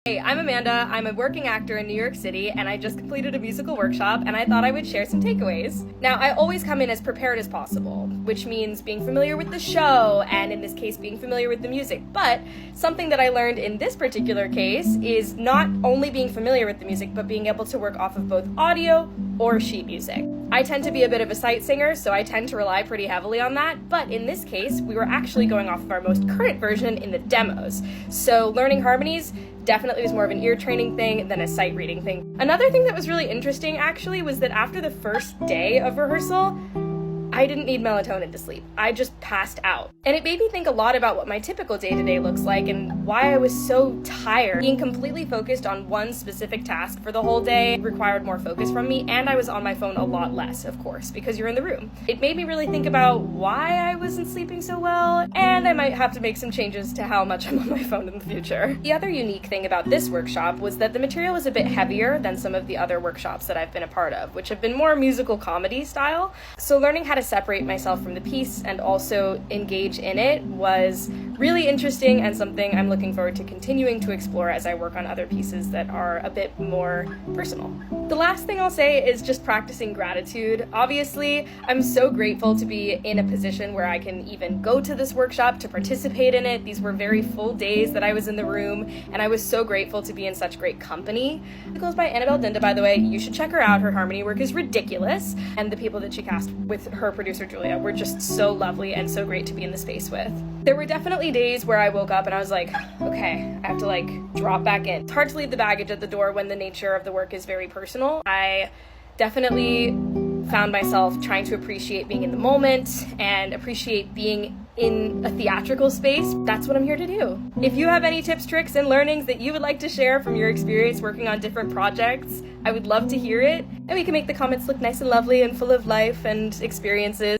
Hey, I'm Amanda. I'm a working actor in New York City, and I just completed a musical workshop, and I thought I would share some takeaways. Now, I always come in as prepared as possible, which means being familiar with the show, and in this case, being familiar with the music. But something that I learned in this particular case is not only being familiar with the music, but being able to work off of both audio or sheet music. I tend to be a bit of a sight singer, so I tend to rely pretty heavily on that, but in this case, we were actually going off of our most current version in the demos. So learning harmonies definitely was more of an ear training thing than a sight reading thing. Another thing that was really interesting actually was that after the first day of rehearsal, I didn't need melatonin to sleep. I just passed out. And it made me think a lot about what my typical day-to-day looks like and why I was so tired. Being completely focused on one specific task for the whole day required more focus from me, and I was on my phone a lot less, of course, because you're in the room. It made me really think about why I wasn't sleeping so well, and I might have to make some changes to how much I'm on my phone in the future. The other unique thing about this workshop was that the material was a bit heavier than some of the other workshops that I've been a part of, which have been more musical comedy style. So learning how to separate myself from the piece and also engage in it was really interesting and something I'm looking forward to continuing to explore as I work on other pieces that are a bit more personal. The last thing I'll say is just practicing gratitude. Obviously, I'm so grateful to be in a position where I can even go to this workshop to participate in it. These were very full days that I was in the room, and I was so grateful to be in such great company. It goes by Annabelle Dinda, by the way. You should check her out. Her harmony work is ridiculous, and the people that she cast with her producer Julia were just so lovely and so great to be in the space with. There were definitely days where I woke up and I was like, okay, I have to drop back in. It's hard to leave the baggage at the door when the nature of the work is very personal. I definitely found myself trying to appreciate being in the moment and appreciate being in a theatrical space. That's what I'm here to do. If you have any tips, tricks, and learnings that you would like to share from your experience working on different projects, I would love to hear it, and we can make the comments look nice and lovely and full of life and experiences.